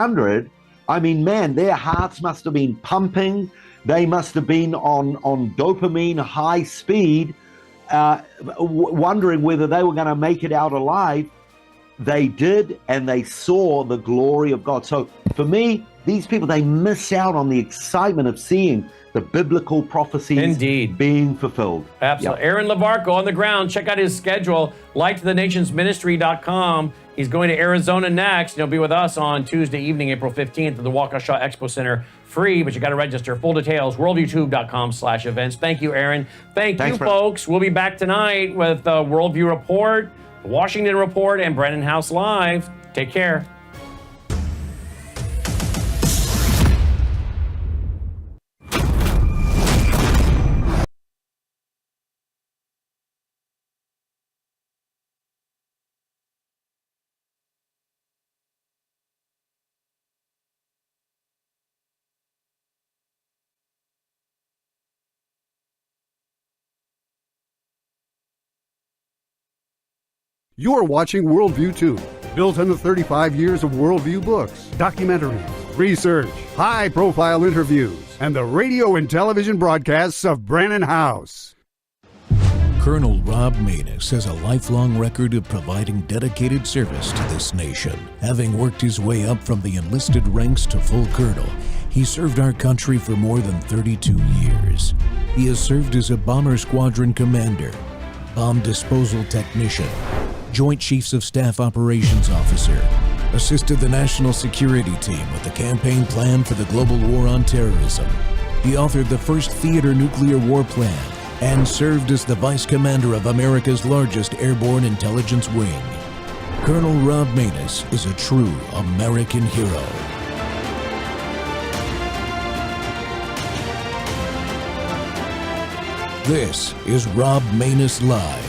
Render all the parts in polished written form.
100, I mean, man, their hearts must have been pumping. They must have been on dopamine, high speed, wondering whether they were going to make it out alive. They did, and they saw the glory of God. So for me, these people, they miss out on the excitement of seeing the biblical prophecies being fulfilled. Absolutely. Yep. Aaron LaVarco on the ground. Check out his schedule, lighttothenationsministry.com. He's going to Arizona next. He'll be with us on Tuesday evening, April 15th at the Waukesha Expo Center. Free, but you got to register. Full details, worldview2.com/events. Thank you, Aaron. Thanks, folks. We'll be back tonight with Worldview Report, the Washington Report, and Brennan House Live. Take care. You are watching Worldview 2, built on the 35 years of Worldview books, documentaries, research, high-profile interviews, and the radio and television broadcasts of Brennan House. Colonel Rob Maness has a lifelong record of providing dedicated service to this nation. Having worked his way up from the enlisted ranks to full colonel, he served our country for more than 32 years. He has served as a bomber squadron commander, bomb disposal technician, Joint Chiefs of Staff Operations Officer, assisted the National Security Team with the campaign plan for the global war on terrorism. He authored the first theater nuclear war plan and served as the Vice Commander of America's largest airborne intelligence wing. Colonel Rob Maness is a true American hero. This is Rob Maness Live.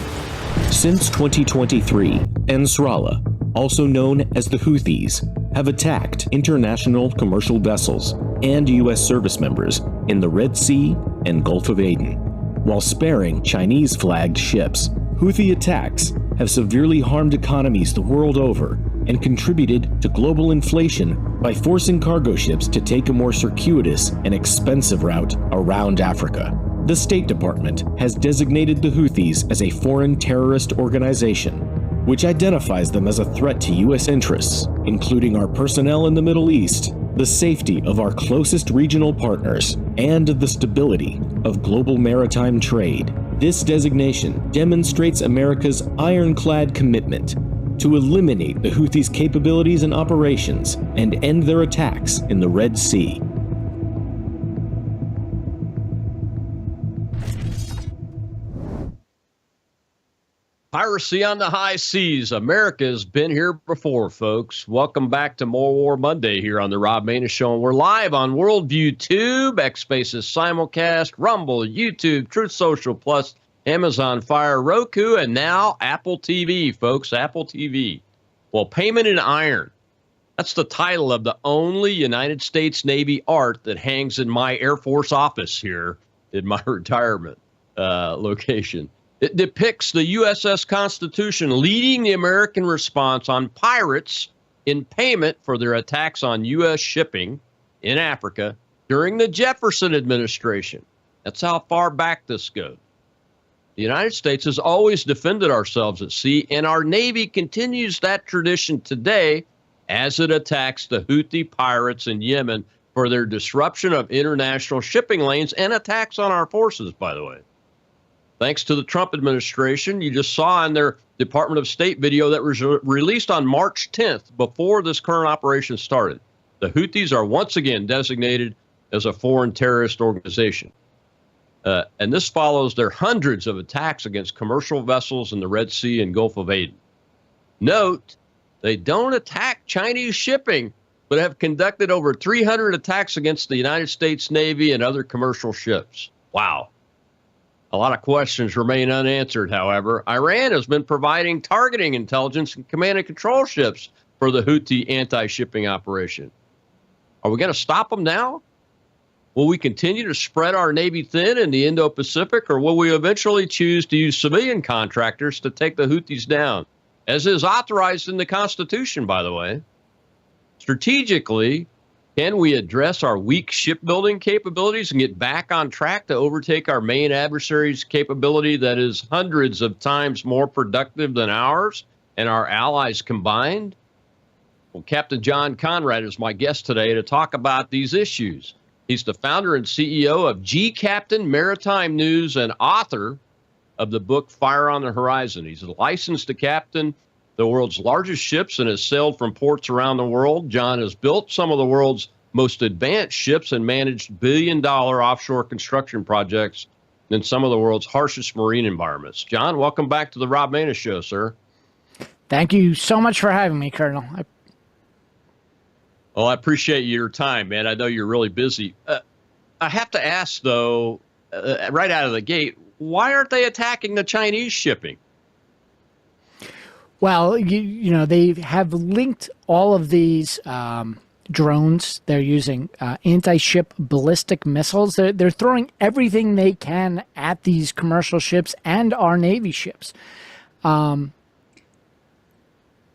Since 2023, Nasrallah, also known as the Houthis, have attacked international commercial vessels and U.S. service members in the Red Sea and Gulf of Aden, while sparing Chinese-flagged ships. Houthi attacks have severely harmed economies the world over and contributed to global inflation by forcing cargo ships to take a more circuitous and expensive route around Africa. The State Department has designated the Houthis as a foreign terrorist organization, which identifies them as a threat to U.S. interests, including our personnel in the Middle East, the safety of our closest regional partners, and the stability of global maritime trade. This designation demonstrates America's ironclad commitment to eliminate the Houthis' capabilities and operations and end their attacks in the Red Sea. Piracy on the high seas. America's been here before, folks. Welcome back to More War Monday here on the Rob Maness Show. And we're live on Worldview Tube, X-Spaces Simulcast, Rumble, YouTube, Truth Social Plus, Amazon Fire, Roku, and now Apple TV, folks. Apple TV. Well, Payment in Iron. That's the title of the only United States Navy art that hangs in my Air Force office here in my retirement location. It depicts the USS Constitution leading the American response on pirates in payment for their attacks on U.S. shipping in Africa during the Jefferson administration. That's how far back this goes. The United States has always defended ourselves at sea, and our Navy continues that tradition today as it attacks the Houthi pirates in Yemen for their disruption of international shipping lanes and attacks on our forces, by the way. Thanks to the Trump administration, you just saw in their Department of State video that was released on March 10th, before this current operation started. The Houthis are once again designated as a foreign terrorist organization. And this follows their hundreds of attacks against commercial vessels in the Red Sea and Gulf of Aden. Note, they don't attack Chinese shipping, but have conducted over 300 attacks against the United States Navy and other commercial ships. Wow. A lot of questions remain unanswered, however. Iran has been providing targeting intelligence and command and control ships for the Houthi anti-shipping operation. Are we going to stop them now? Will we continue to spread our Navy thin in the Indo-Pacific, or will we eventually choose to use civilian contractors to take the Houthis down, as is authorized in the Constitution, by the way? Strategically, can we address our weak shipbuilding capabilities and get back on track to overtake our main adversary's capability that is hundreds of times more productive than ours and our allies combined? Well, Captain John Conrad is my guest today to talk about these issues. He's the founder and CEO of G Captain Maritime News and author of the book Fire on the Horizon. He's licensed to captain the world's largest ships and has sailed from ports around the world. John has built some of the world's most advanced ships and managed billion-dollar offshore construction projects in some of the world's harshest marine environments. John, welcome back to the Rob Maness Show, sir. Thank you so much for having me, Colonel. Well, I appreciate your time, man. I know you're really busy. I have to ask, though, right out of the gate, why aren't they attacking the Chinese shipping? Well, you know, they have linked all of these drones. They're using anti-ship ballistic missiles. They're throwing everything they can at these commercial ships and our Navy ships.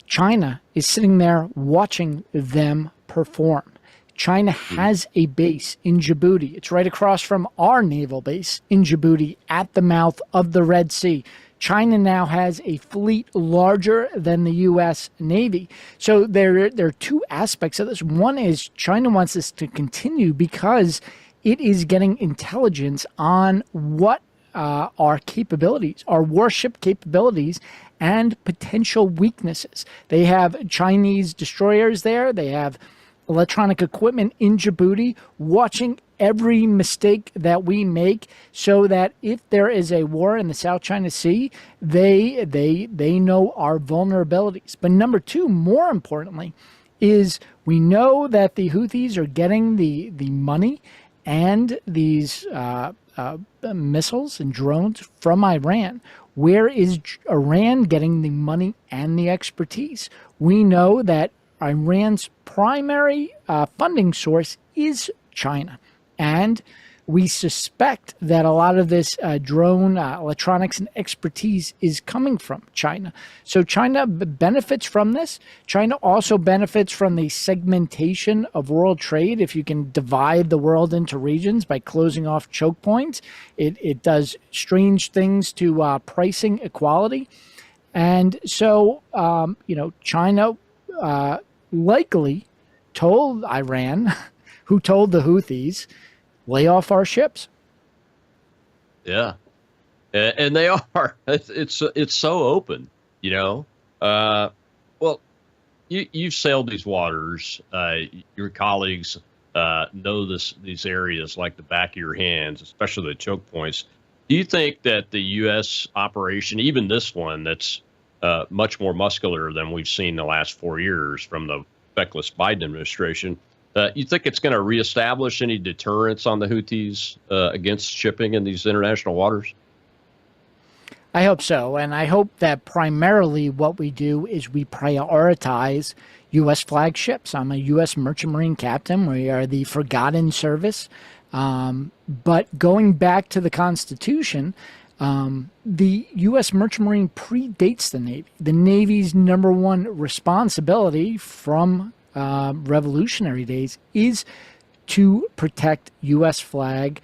China is sitting there watching them perform. China has a base in Djibouti. It's right across from our naval base in Djibouti at the mouth of the Red Sea. China now has a fleet larger than the U.S. Navy. So there are two aspects of this. One is China wants this to continue because it is getting intelligence on what our capabilities, our warship capabilities, and potential weaknesses. They have Chinese destroyers there. They have electronic equipment in Djibouti watching every mistake that we make so that if there is a war in the South China Sea, they know our vulnerabilities. But number two, more importantly, is we know that the Houthis are getting the money and these missiles and drones from Iran. Where is Iran getting the money and the expertise? We know that Iran's primary funding source is China. And we suspect that a lot of this drone electronics and expertise is coming from China. So China benefits from this. China also benefits from the segmentation of world trade. If you can divide the world into regions by closing off choke points, it does strange things to pricing equality. And so, China likely told Iran, who told the Houthis, lay off our ships. Yeah, and they are. It's so open, you know. Well, you've sailed these waters. Your colleagues know these areas like the back of your hands, especially the choke points. Do you think that the U.S. operation, even this one, that's much more muscular than we've seen the last 4 years from the feckless Biden administration, you think it's going to reestablish any deterrence on the Houthis against shipping in these international waters? I hope so. And I hope that primarily what we do is we prioritize U.S. flag ships. I'm a U.S. Merchant Marine captain. We are the forgotten service. But going back to the Constitution, the U.S. Merchant Marine predates the Navy. The Navy's number one responsibility from revolutionary days is to protect U.S. flag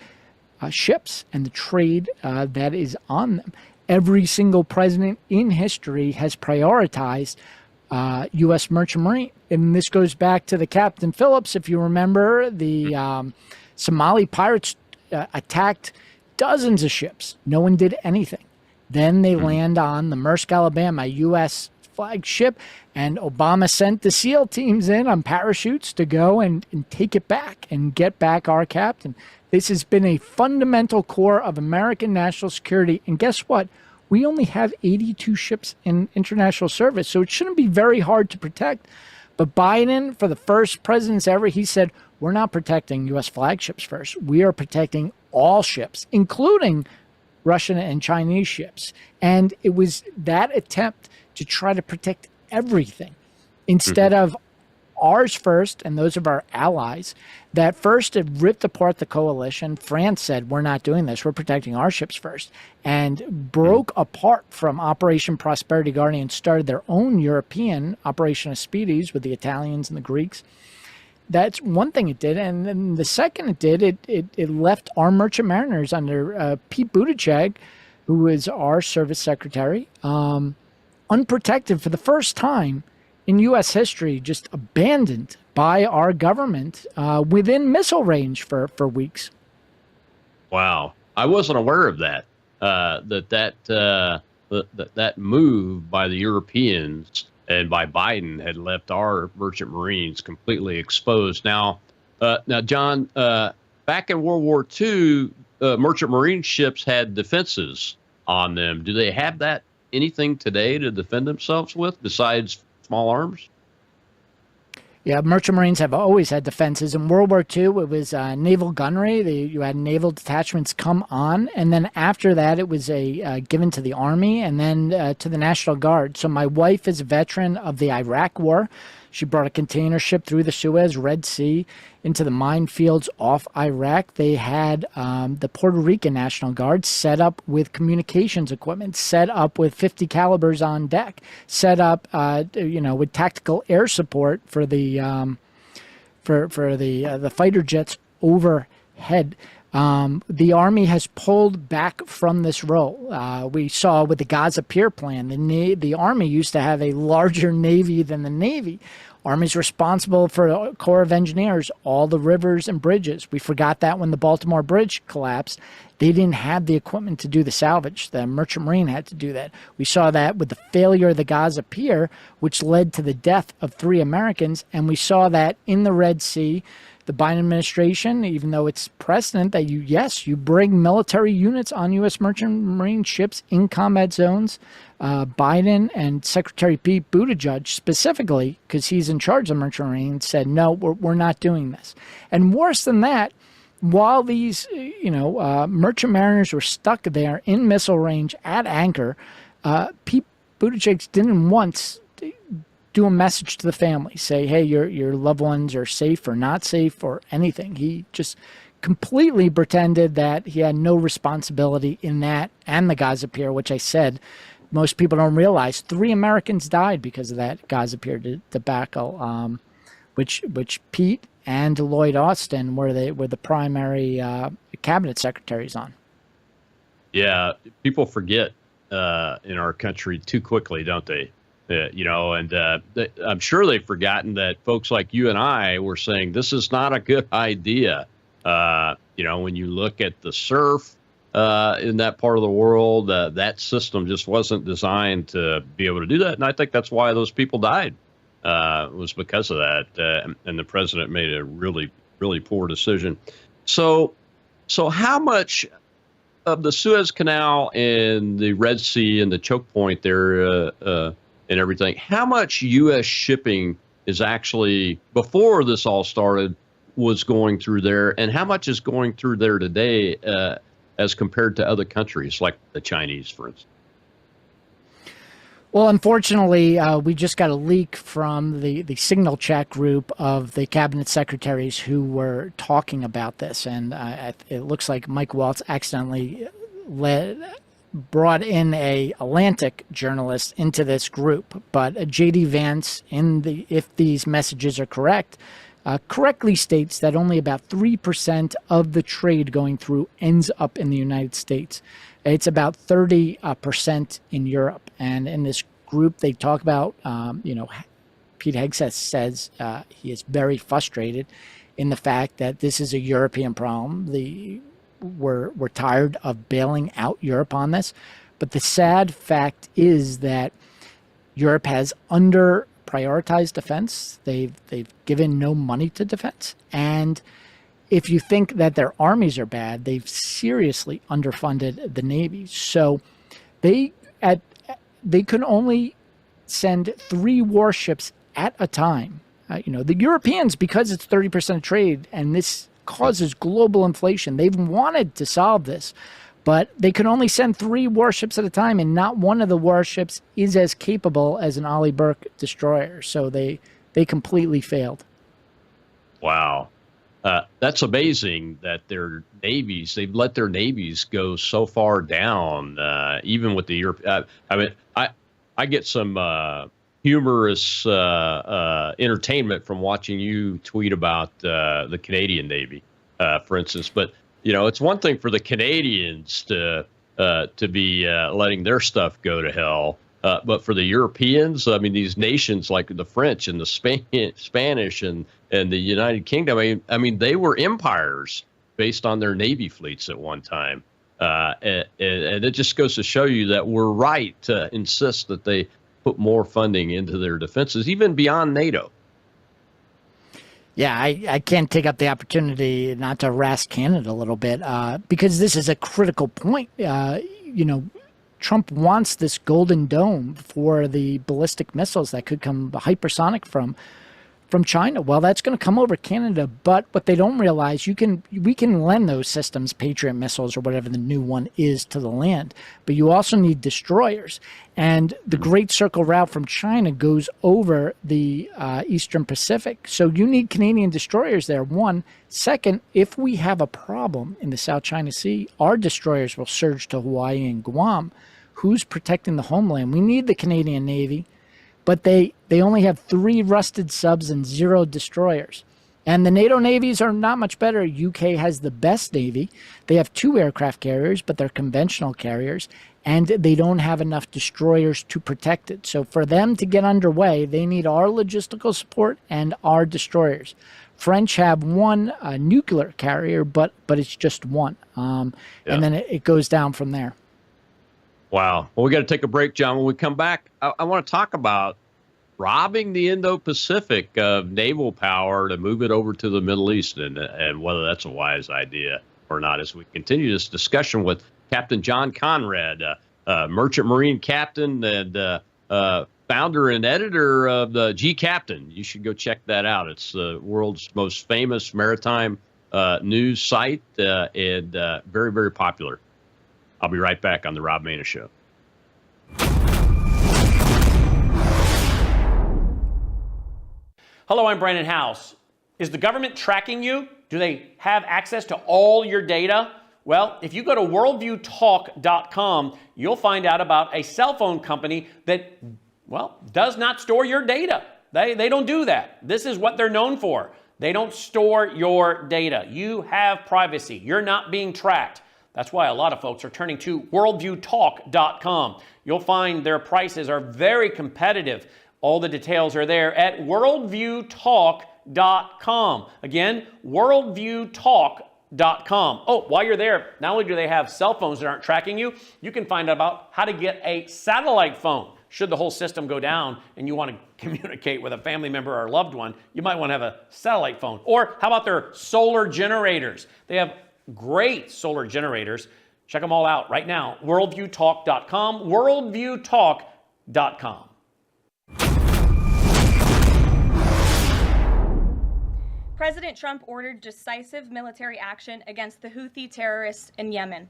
ships and the trade that is on them. Every single president in history has prioritized U.S. Merchant Marine. And this goes back to the Captain Phillips. If you remember, the Somali pirates attacked dozens of ships. No one did anything. Then they land on the Maersk, Alabama, U.S. flagship, and Obama sent the SEAL teams in on parachutes to go and take it back and get back our captain. This has been a fundamental core of American national security. And guess what? We only have 82 ships in international service, so it shouldn't be very hard to protect. But Biden, for the first presidents ever, he said, we're not protecting U.S. flagships first. We are protecting all ships, including Russian and Chinese ships. And it was that attempt to try to protect everything instead of ours first and those of our allies, that first it ripped apart the coalition. France said, we're not doing this. We're protecting our ships first, and broke apart from Operation Prosperity Guardian, started their own European Operation Aspides with the Italians and the Greeks. That's one thing it did. And then the second it did, it left our merchant mariners under Pete Buttigieg, who is our service secretary, unprotected for the first time in U.S. history, just abandoned by our government within missile range for weeks. Wow. I wasn't aware of that, that move by the Europeans and by Biden had left our merchant marines completely exposed. Now, John, back in World War II, merchant marine ships had defenses on them. Do they have anything today to defend themselves with besides small arms? Yeah, merchant marines have always had defenses. In World War II, it was naval gunnery. You had naval detachments come on, and then after that, it was given to the Army and then to the National Guard. So my wife is a veteran of the Iraq War. She brought a container ship through the Suez, Red Sea, into the minefields off Iraq. They had the Puerto Rican National Guard set up with communications equipment, set up with 50 calibers on deck, set up, with tactical air support for the fighter jets overhead. The Army has pulled back from this role. We saw with the Gaza Pier plan, the Army used to have a larger Navy than the Navy. Army's responsible for a Corps of Engineers, all the rivers and bridges. We forgot that when the Baltimore Bridge collapsed, they didn't have the equipment to do the salvage. The Merchant Marine had to do that. We saw that with the failure of the Gaza Pier, which led to the death of 3 Americans. And we saw that in the Red Sea. The Biden administration, even though it's precedent that you bring military units on U.S. merchant marine ships in combat zones, Biden and Secretary Pete Buttigieg specifically, because he's in charge of the merchant marine, said, no, we're not doing this. And worse than that, while these merchant mariners were stuck there in missile range at anchor, Pete Buttigieg didn't once do a message to the family, say, hey, your loved ones are safe or not safe or anything. He just completely pretended that he had no responsibility in that and the Gaza Pier, which I said most people don't realize 3 Americans died because of that Gaza Pier debacle, which Pete and Lloyd Austin were the primary cabinet secretaries on. Yeah, people forget in our country too quickly, don't they? I'm sure they've forgotten that folks like you and I were saying this is not a good idea. When you look at the surf in that part of the world, that system just wasn't designed to be able to do that. And I think that's why those people died, was because of that. And the president made a really, really poor decision. So how much of the Suez Canal and the Red Sea and the choke point there and everything, how much U.S. shipping is actually, before this all started, was going through there, and how much is going through there today as compared to other countries like the Chinese, for instance? Well, unfortunately, we just got a leak from the signal check group of the cabinet secretaries who were talking about this, and it looks like Mike Waltz accidentally brought in a Atlantic journalist into this group, but J.D. Vance, if these messages are correct, correctly states that only about 3% of the trade going through ends up in the United States. It's about 30% in Europe, and in this group they talk about, Pete Hegseth says he is very frustrated in the fact that this is a European problem. We're tired of bailing out Europe on this. But the sad fact is that Europe has under-prioritized defense. They've given no money to defense. And if you think that their armies are bad, they've seriously underfunded the Navy. So they could only send 3 warships at a time. The Europeans, because it's 30% of trade, and this causes global inflation. They've wanted to solve this, but they can only send 3 warships at a time, and not one of the warships is as capable as an Ollie Burke destroyer. So they They completely failed. Wow. That's amazing that they've let their navies go so far down, even with the Europe. I get some humorous entertainment from watching you tweet about the Canadian Navy, for instance. But, it's one thing for the Canadians to be letting their stuff go to hell. But for the Europeans, I mean, these nations like the French and the Spanish and the United Kingdom, I mean, they were empires based on their navy fleets at one time. And it just goes to show you that we're right to insist that they put more funding into their defenses, even beyond NATO. Yeah, I can't take up the opportunity not to harass Canada a little bit because this is a critical point. Trump wants this golden dome for the ballistic missiles that could come hypersonic from China. Well, that's going to come over Canada, but what they don't realize, we can lend those systems, Patriot missiles or whatever the new one is, to the land, but you also need destroyers. And the Great Circle route from China goes over the Eastern Pacific. So you need Canadian destroyers there, one. Second, if we have a problem in the South China Sea, our destroyers will surge to Hawaii and Guam. Who's protecting the homeland? We need the Canadian Navy, but they only have 3 rusted subs and 0 destroyers. And the NATO navies are not much better. UK has the best navy. They have 2 aircraft carriers, but they're conventional carriers, and they don't have enough destroyers to protect it. So for them to get underway, they need our logistical support and our destroyers. French have 1 nuclear carrier, but it's just 1. And then it goes down from there. Wow. Well, we got to take a break, John. When we come back, I want to talk about robbing the Indo-Pacific of naval power to move it over to the Middle East, and whether that's a wise idea or not, as we continue this discussion with Captain John Conrad, merchant marine captain and founder and editor of the G Captain. You should go check that out. It's the world's most famous maritime news site and very, very popular. I'll be right back on the Rob Maness Show. Hello, I'm Brandon House. Is the government tracking you? Do they have access to all your data? Well, if you go to worldviewtalk.com, you'll find out about a cell phone company that, does not store your data. They don't do that. This is what they're known for. They don't store your data. You have privacy. You're not being tracked. That's why a lot of folks are turning to worldviewtalk.com. You'll find their prices are very competitive. All the details are there at worldviewtalk.com. Again, worldviewtalk.com. Oh, while you're there, not only do they have cell phones that aren't tracking you, you can find out about how to get a satellite phone. Should the whole system go down and you want to communicate with a family member or a loved one, you might want to have a satellite phone. Or how about their solar generators? They have great solar generators. Check them all out right now. Worldviewtalk.com. Worldviewtalk.com. President Trump ordered decisive military action against the Houthi terrorists in Yemen.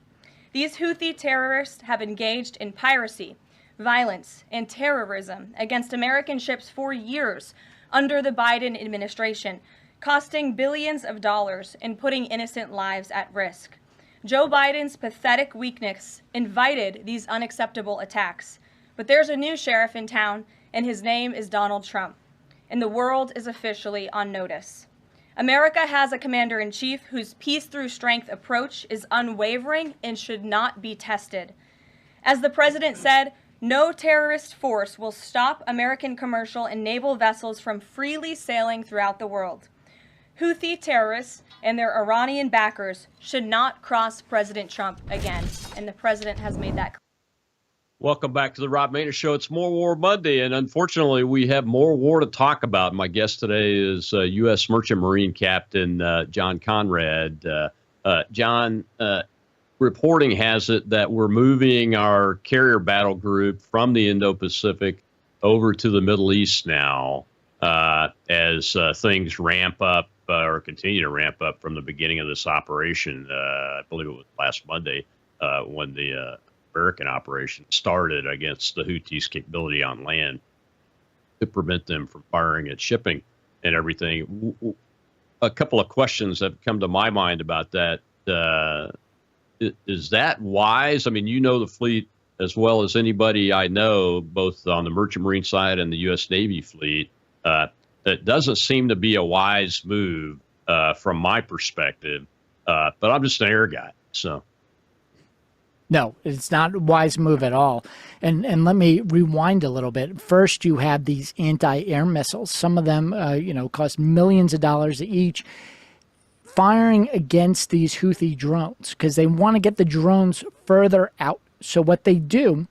These Houthi terrorists have engaged in piracy, violence, and terrorism against American ships for years under the Biden administration, costing billions of dollars and putting innocent lives at risk. Joe Biden's pathetic weakness invited these unacceptable attacks. But there's a new sheriff in town, and his name is Donald Trump. And the world is officially on notice. America has a commander-in-chief whose peace-through-strength approach is unwavering and should not be tested. As the president said, no terrorist force will stop American commercial and naval vessels from freely sailing throughout the world. Houthi terrorists and their Iranian backers should not cross President Trump again, and the president has made that clear. Welcome back to the Rob Maness Show. It's More War Monday, and unfortunately, we have more war to talk about. My guest today is U.S. Merchant Marine Captain John Conrad. John, reporting has it that we're moving our carrier battle group from the Indo-Pacific over to the Middle East now as things ramp up or continue to ramp up from the beginning of this operation. I believe it was last Monday when the American operation started against the Houthis' capability on land. to prevent them from firing and shipping and everything. A couple of questions have come to my mind about that. Is that wise? I mean, you know the fleet as well as anybody I know, both on the Merchant Marine side and the U.S. Navy fleet. It doesn't seem to be a wise move from my perspective, but I'm just an air guy, so. No, it's not a wise move at all. And let me rewind a little bit. First, you have these anti-air missiles. Some of them, cost millions of dollars each, firing against these Houthi drones because they want to get the drones further out. So what they do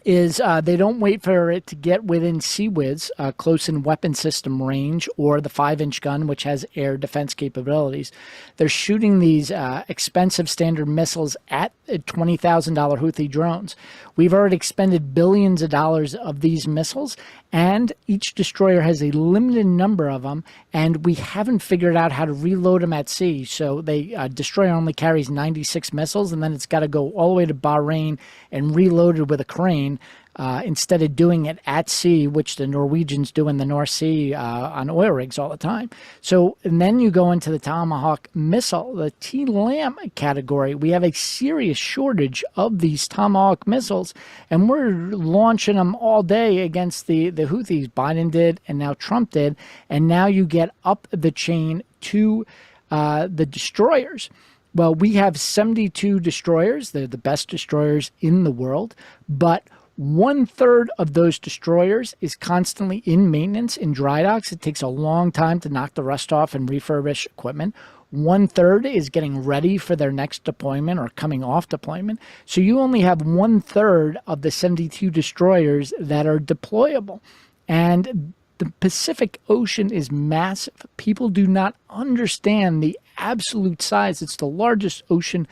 is they don't wait for it to get within CWIS, close in weapon system range, or the 5-inch gun, which has air defense capabilities. They're shooting these expensive standard missiles at $20,000 Houthi drones. We've already expended billions of dollars of these missiles, and each destroyer has a limited number of them, and we haven't figured out how to reload them at sea. So the destroyer only carries 96 missiles, and then it's got to go all the way to Bahrain and reloaded with a crane. Instead of doing it at sea, which the Norwegians do in the North Sea on oil rigs all the time. So, and then you go into the Tomahawk missile, the TLAM category. We have a serious shortage of these Tomahawk missiles, and we're launching them all day against the Houthis. Biden did, and now Trump did, and now you get up the chain to the destroyers. Well, we have 72 destroyers. They're the best destroyers in the world, but 1/3 of those destroyers is constantly in maintenance in dry docks. It takes a long time to knock the rust off and refurbish equipment. 1/3 is getting ready for their next deployment or coming off deployment. So you only have 1/3 of the 72 destroyers that are deployable. And the Pacific Ocean is massive. People do not understand the absolute size. It's the largest ocean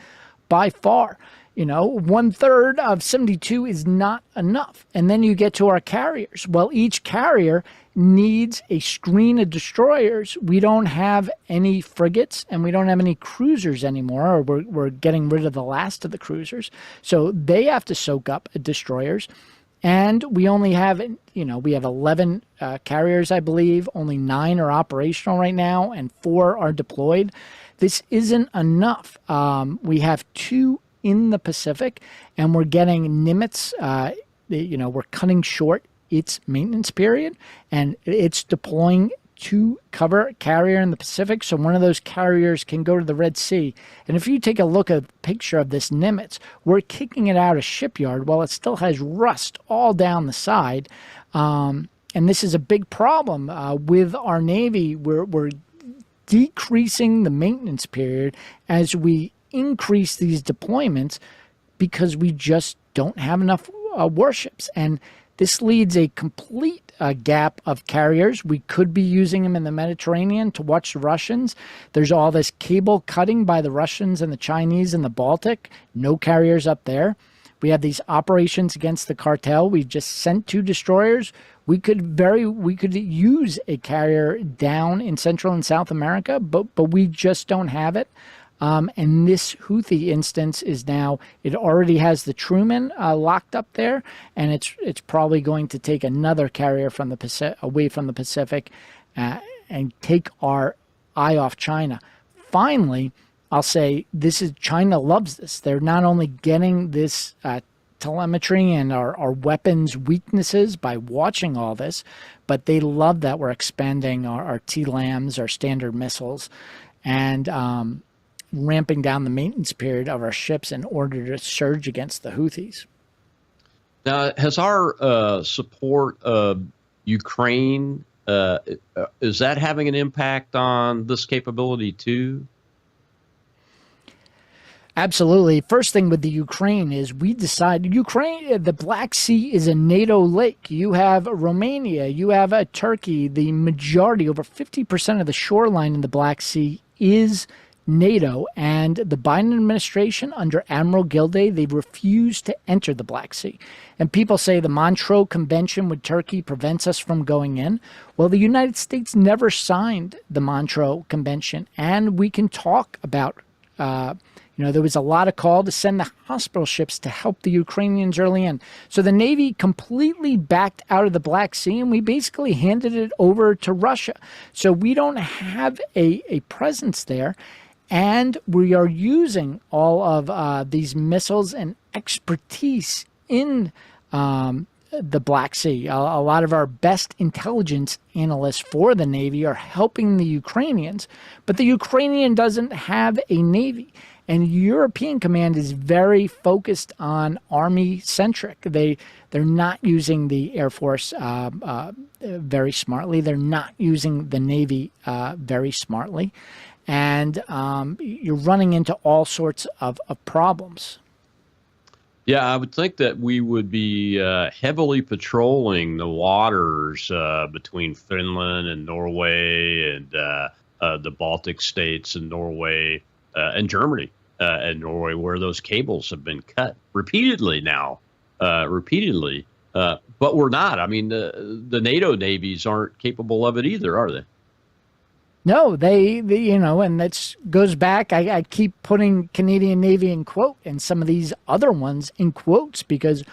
by far. 1/3 of 72 is not enough. And then you get to our carriers. Well, each carrier needs a screen of destroyers. We don't have any frigates and we don't have any cruisers anymore, or we're getting rid of the last of the cruisers. So they have to soak up destroyers. And we only have, we have 11 carriers, I believe. Only 9 are operational right now and 4 are deployed. This isn't enough. We have 2 in the Pacific, and we're getting Nimitz. We're cutting short its maintenance period, and it's deploying to cover a carrier in the Pacific, so one of those carriers can go to the Red Sea. And if you take a look at a picture of this Nimitz, we're kicking it out of shipyard while it still has rust all down the side. And this is a big problem with our Navy. We're decreasing the maintenance period as we increase these deployments because we just don't have enough warships. And this leads a complete gap of carriers. We could be using them in the Mediterranean to watch the Russians. There's all this cable cutting by the Russians and the Chinese in the Baltic. No carriers up there. We have these operations against the cartel. We just sent 2 destroyers. We could use a carrier down in Central and South America, but we just don't have it. And this Houthi instance is now, it already has the Truman locked up there, and it's probably going to take another carrier from the away from the Pacific and take our eye off China. Finally, I'll say China loves this. They're not only getting this telemetry and our weapons weaknesses by watching all this, but they love that we're expanding our TLAMs, our standard missiles, and ramping down the maintenance period of our ships in order to surge against the Houthis. Now, has our support of Ukraine, is that having an impact on this capability too? Absolutely. First thing with the Ukraine is we decided the Black Sea is a NATO lake. You have Romania, you have Turkey. The majority, over 50% of the shoreline in the Black Sea is NATO, and the Biden administration under Admiral Gilday, they refused to enter the Black Sea. And people say the Montreux Convention with Turkey prevents us from going in. Well, the United States never signed the Montreux Convention, and we can talk about there was a lot of call to send the hospital ships to help the Ukrainians early in. So the Navy completely backed out of the Black Sea, and we basically handed it over to Russia. So we don't have a presence there. And we are using all of these missiles and expertise in the Black Sea. A lot of our best intelligence analysts for the Navy are helping the Ukrainians, but the Ukrainian doesn't have a Navy. And European Command is very focused on Army-centric. They're not using the Air Force very smartly. They're not using the Navy very smartly. And you're running into all sorts of problems. Yeah, I would think that we would be heavily patrolling the waters between Finland and Norway and the Baltic states and Norway and Germany and Norway, where those cables have been cut repeatedly now, but we're not. I mean, the NATO navies aren't capable of it either, are they? No, they and that goes back. I keep putting Canadian Navy in quote and some of these other ones in quotes because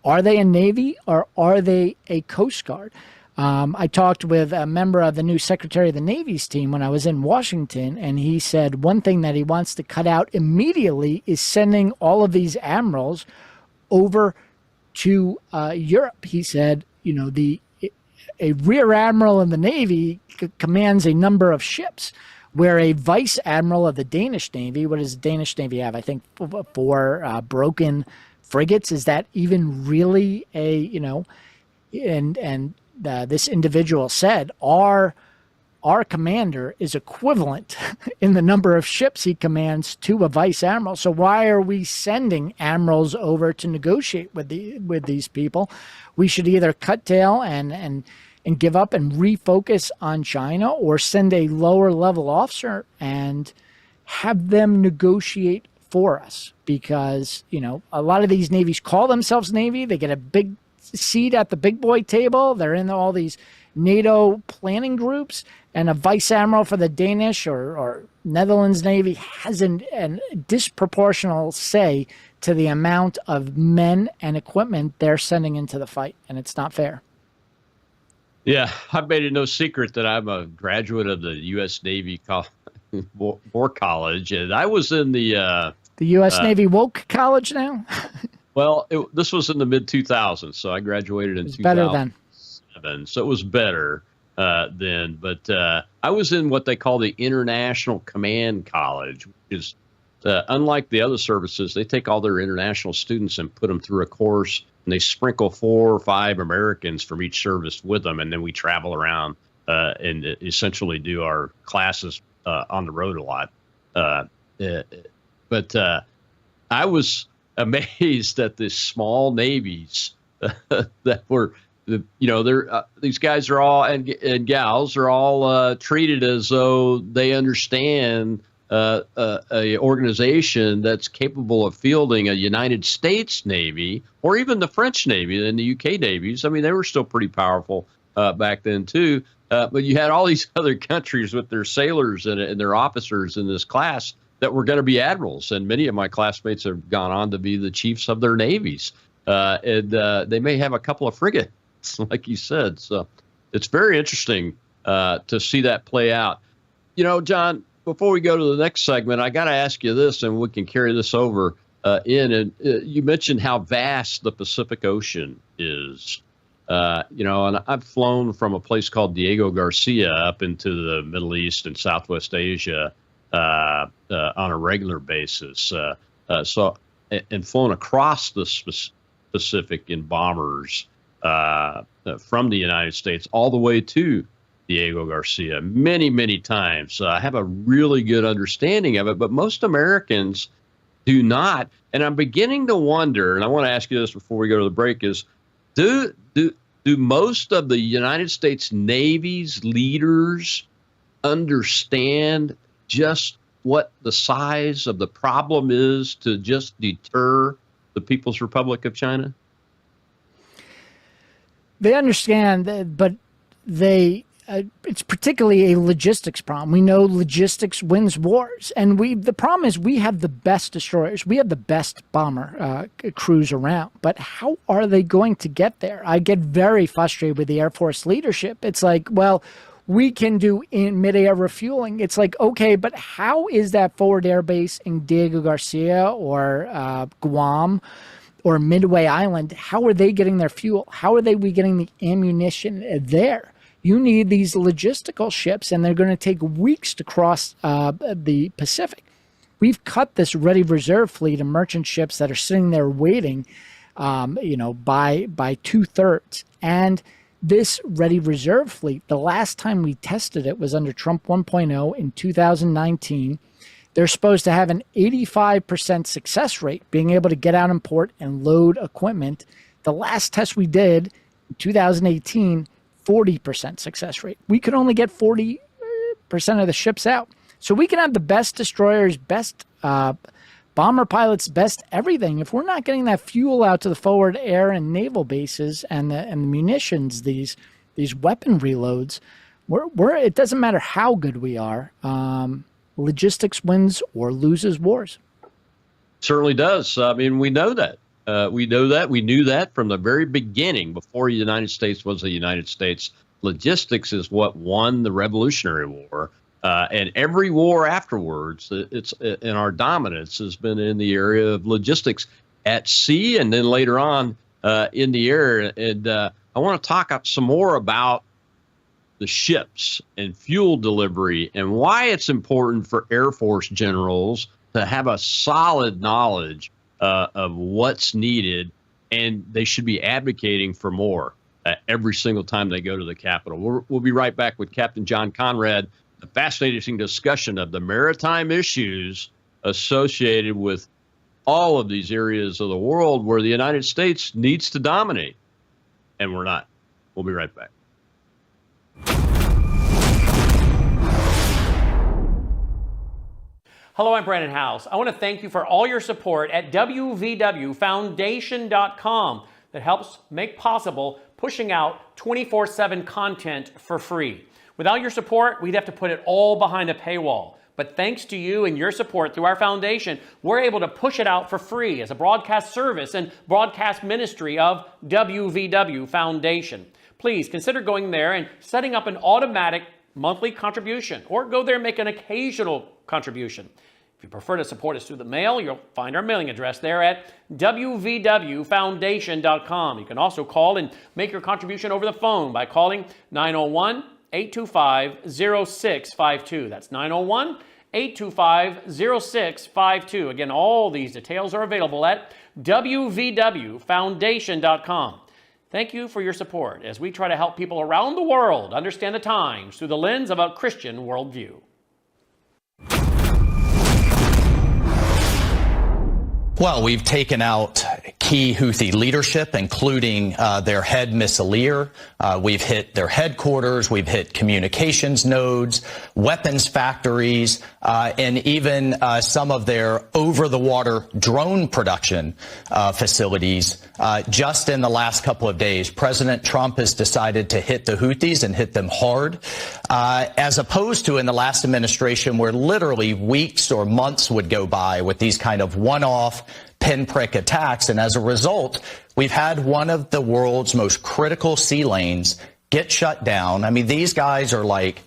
are they a Navy or are they a Coast Guard? I talked with a member of the new Secretary of the Navy's team when I was in Washington, and he said one thing that he wants to cut out immediately is sending all of these admirals over to Europe. He said, a rear admiral in the Navy commands a number of ships, where a vice admiral of the Danish Navy, what does the Danish Navy have? I think 4 broken frigates. Is that even really this individual said our commander is equivalent in the number of ships he commands to a vice admiral. So why are we sending admirals over to negotiate with these people? We should either cut tail and give up and refocus on China, or send a lower level officer and have them negotiate for us. Because, a lot of these navies call themselves Navy. They get a big seat at the big boy table. They're in all these NATO planning groups, and a vice admiral for the Danish or Netherlands Navy has a disproportional say to the amount of men and equipment they're sending into the fight, and it's not fair. Yeah, I've made it no secret that I'm a graduate of the U.S. Navy War College, and I was in the U.S. Navy woke college now. Well, this was in the mid 2000s, so I graduated in 2007. Better then, so it was better then. But I was in what they call the International Command College, which is unlike the other services. They take all their international students and put them through a course. And they sprinkle 4 or 5 Americans from each service with them, and then we travel around and essentially do our classes on the road a lot. But I was amazed at the small navies that were, these guys are all and gals are all treated as though they understand a organization that's capable of fielding a United States Navy or even the French Navy and the UK navies. I mean, they were still pretty powerful back then too. But you had all these other countries with their sailors and their officers in this class that were going to be admirals. And many of my classmates have gone on to be the chiefs of their navies. And they may have a couple of frigates, like you said. So it's very interesting to see that play out. John, before we go to the next segment, I got to ask you this, and we can carry this over in. And you mentioned how vast the Pacific Ocean is. And I've flown from a place called Diego Garcia up into the Middle East and Southwest Asia on a regular basis. And flown across the Pacific in bombers from the United States all the way to Diego Garcia many, many times. I have a really good understanding of it, but most Americans do not. And I'm beginning to wonder, and I want to ask you this before we go to the break, is do most of the United States Navy's leaders understand just what the size of the problem is to just deter the People's Republic of China? They understand, but they it's particularly a logistics problem. We know logistics wins wars, and the problem is we have the best destroyers, we have the best bomber crews around. But how are they going to get there? I get very frustrated with the Air Force leadership. It's like, well, we can do in midair refueling. It's like, okay, but how is that forward air base in Diego Garcia or Guam or Midway Island? How are they getting their fuel? How are we getting the ammunition there? You need these logistical ships, and they're going to take weeks to cross the Pacific. We've cut this ready reserve fleet of merchant ships that are sitting there waiting, by 2/3. And this ready reserve fleet, the last time we tested it was under Trump 1.0 in 2019. They're supposed to have an 85% success rate, being able to get out in port and load equipment. The last test we did in 2018, 40% success rate. We could only get 40% of the ships out. So we can have the best destroyers, best bomber pilots, best everything. If we're not getting that fuel out to the forward air and naval bases and the munitions, these weapon reloads, it doesn't matter how good we are. Logistics wins or loses wars. Certainly does. I mean, we know that. We know that. We knew that from the very beginning, before the United States was the United States. Logistics is what won the Revolutionary War. And every war afterwards, it's in our dominance has been in the area of logistics at sea and then later on in the air. And I want to talk some more about the ships and fuel delivery and why it's important for Air Force generals to have a solid knowledge of what's needed, and they should be advocating for more every single time they go to the Capitol. We'll be right back with Captain John Conrad, a fascinating discussion of the maritime issues associated with all of these areas of the world where the United States needs to dominate, and we're not. We'll be right back. Hello, I'm Brandon House. I want to thank you for all your support at wvwfoundation.com that helps make possible pushing out 24/7 content for free. Without your support, we'd have to put it all behind a paywall. But thanks to you and your support through our foundation, we're able to push it out for free as a broadcast service and broadcast ministry of WVW Foundation. Please consider going there and setting up an automatic monthly contribution, or go there and make an occasional contribution. If you prefer to support us through the mail, you'll find our mailing address there at wvwfoundation.com. You can also call and make your contribution over the phone by calling 901-825-0652. That's 901-825-0652. Again, all these details are available at wvwfoundation.com. Thank you for your support as we try to help people around the world understand the times through the lens of a Christian worldview. Well, we've taken out key Houthi leadership, including their head missileer. We've hit their headquarters. We've hit communications nodes, weapons factories, and even some of their over-the-water drone production facilities. Just in the last couple of days, President Trump has decided to hit the Houthis and hit them hard, as opposed to in the last administration where literally weeks or months would go by with these kind of one-off pinprick attacks. And as a result, we've had one of the world's most critical sea lanes get shut down. I mean, these guys are like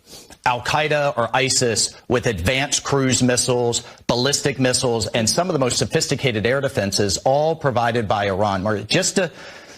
Al-Qaeda or ISIS with advanced cruise missiles, ballistic missiles, and some of the most sophisticated air defenses, all provided by Iran.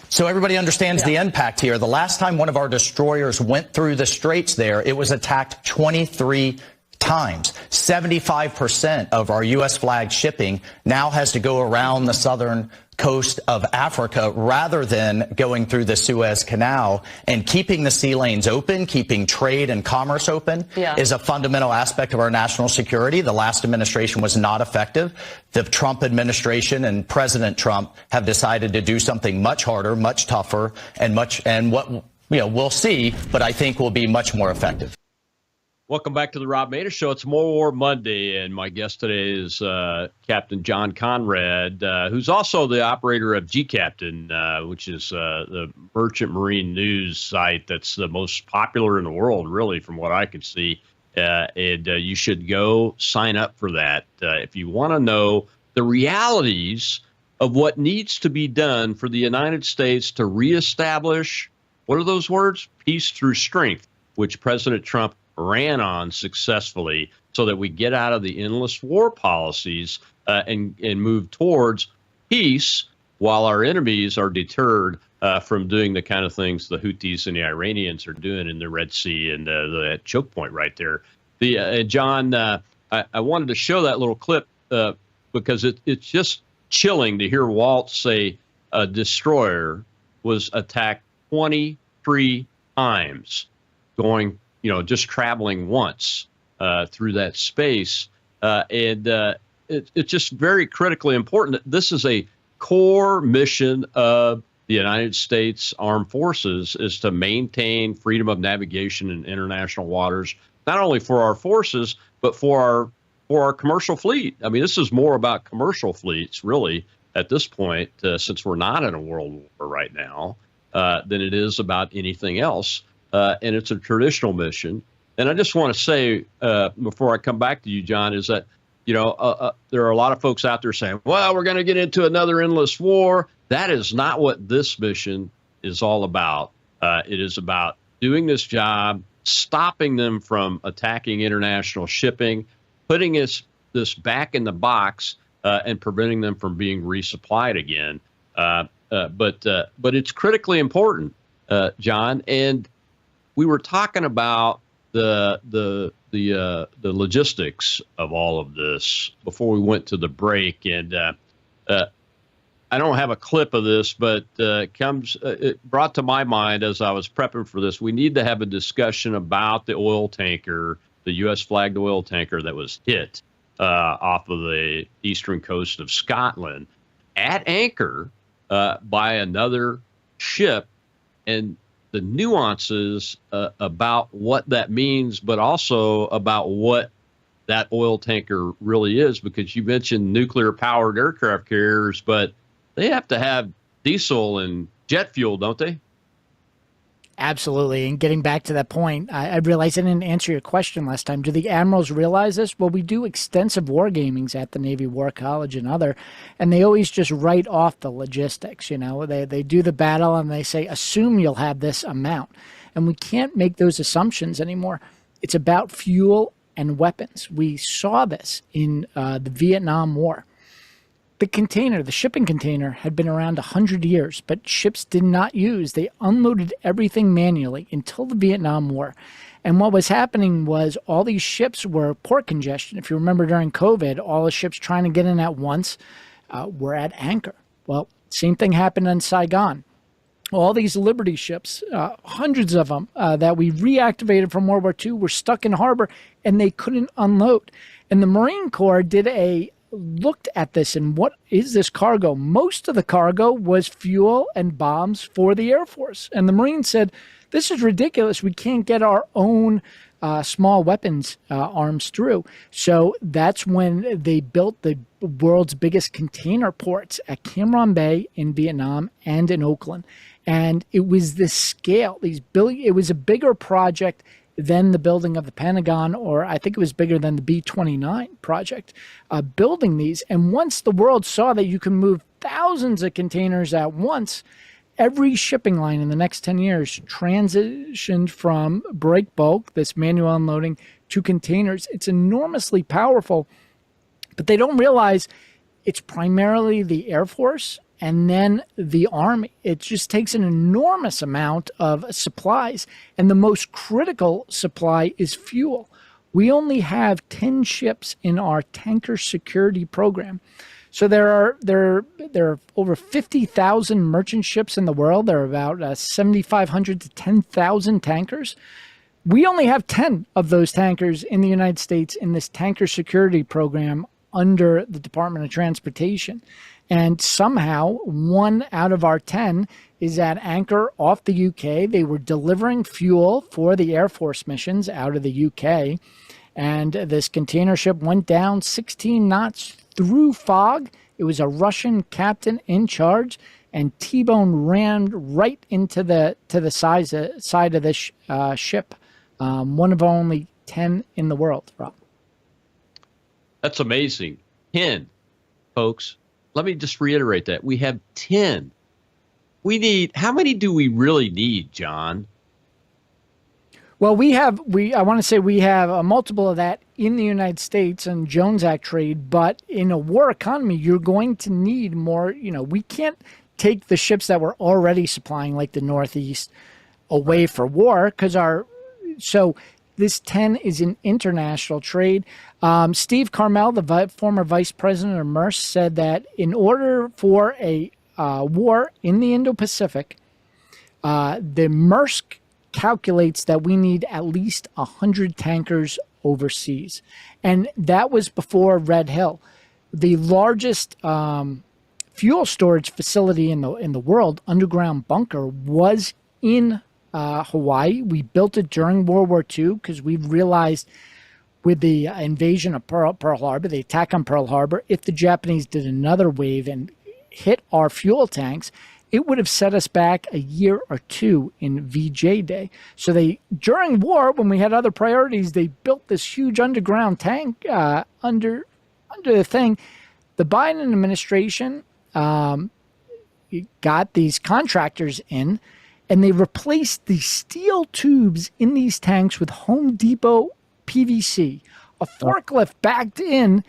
So everybody understands the impact here. The last time one of our destroyers went through the straits there, it was attacked 23 times. 75% of our U.S. flagged shipping now has to go around the southern coast of Africa rather than going through the Suez Canal. And keeping the sea lanes open, keeping trade and commerce open is a fundamental aspect of our national security. The last administration was not effective. The Trump administration and President Trump have decided to do something much harder, much tougher, and what we'll see, but I think will be much more effective. Welcome back to the Rob Maness Show. It's More War Monday, and my guest today is Captain John Conrad, who's also the operator of G-Captain, which is the merchant marine news site that's the most popular in the world, really, from what I can see. And you should go sign up for that if you want to know the realities of what needs to be done for the United States to reestablish, what are those words? Peace through strength, which President Trump ran on successfully, so that we get out of the endless war policies and move towards peace, while our enemies are deterred from doing the kind of things the Houthis and the Iranians are doing in the Red Sea and the choke point right there. John, I wanted to show that little clip because it's just chilling to hear Walt say a destroyer was attacked 23 times, going, just traveling once through that space. It's just very critically important. This is a core mission of the United States Armed Forces, is to maintain freedom of navigation in international waters, not only for our forces, but for our commercial fleet. I mean, this is more about commercial fleets, really, at this point, since we're not in a world war right now, than it is about anything else. And it's a traditional mission. And I just want to say, before I come back to you, John, is that, there are a lot of folks out there saying, well, we're going to get into another endless war. That is not what this mission is all about. It is about doing this job, stopping them from attacking international shipping, putting this back in the box, and preventing them from being resupplied again. But it's critically important, John. And we were talking about the logistics of all of this before we went to the break, and I don't have a clip of this, but it brought to my mind as I was prepping for this. We need to have a discussion about the oil tanker, the U.S. flagged oil tanker that was hit off of the eastern coast of Scotland at anchor by another ship, and the nuances about what that means, but also about what that oil tanker really is, because you mentioned nuclear-powered aircraft carriers, but they have to have diesel and jet fuel, don't they? Absolutely. And getting back to that point, I realized I didn't answer your question last time. Do the admirals realize this? Well, we do extensive war gamings at the Navy War College and they always just write off the logistics. They do the battle and they say, assume you'll have this amount. And we can't make those assumptions anymore. It's about fuel and weapons. We saw this in the Vietnam War. The shipping container had been around 100 years, but ships did not use. They unloaded everything manually until the Vietnam War. And what was happening was all these ships were port congestion. If you remember during COVID, all the ships trying to get in at once were at anchor. Well, same thing happened in Saigon. All these Liberty ships, hundreds of them that we reactivated from World War II, were stuck in harbor and they couldn't unload. And the Marine Corps looked at this and what is this cargo? Most of the cargo was fuel and bombs for the Air Force. And the Marines said, this is ridiculous. We can't get our own small weapons arms through. So that's when they built the world's biggest container ports at Cam Ranh Bay in Vietnam and in Oakland. And it was this scale, it was a bigger project than the building of the Pentagon, or I think it was bigger than the B-29 project, building these. And once the world saw that you can move thousands of containers at once, every shipping line in the next 10 years transitioned from break bulk, this manual unloading, to containers. It's enormously powerful, but they don't realize it's primarily the Air Force and then the Army. It just takes an enormous amount of supplies, and the most critical supply is fuel. We only have 10 ships in our tanker security program. So there are over 50,000 merchant ships in the world. There are about 7,500 to 10,000 tankers. We only have 10 of those tankers in the United States in this tanker security program under the Department of Transportation. And somehow 1 out of our 10 is at anchor off the UK. They were delivering fuel for the Air Force missions out of the UK. And this container ship went down 16 knots through fog. It was a Russian captain in charge, and T-Bone ran right into the side of this ship. One of only 10 in the world, Rob. That's amazing. 10, folks. Let me just reiterate that. We have 10. How many do we really need, John? Well, I want to say we have a multiple of that in the United States and Jones Act trade, but in a war economy, you're going to need more. We can't take the ships that we're already supplying, like the Northeast, away for war, so this 10 is an international trade. Steve Carmel, the former vice president of Maersk, said that in order for a war in the Indo-Pacific, the Maersk calculates that we need at least 100 tankers overseas. And that was before Red Hill. The largest fuel storage facility in the world, underground bunker, was in Hawaii. We built it during World War II because we realized with the invasion of Pearl Harbor, the attack on Pearl Harbor, if the Japanese did another wave and hit our fuel tanks, it would have set us back a year or two in VJ Day. So during war, when we had other priorities, they built this huge underground tank under the thing. The Biden administration got these contractors in, and they replaced the steel tubes in these tanks with Home Depot PVC. A forklift backed in,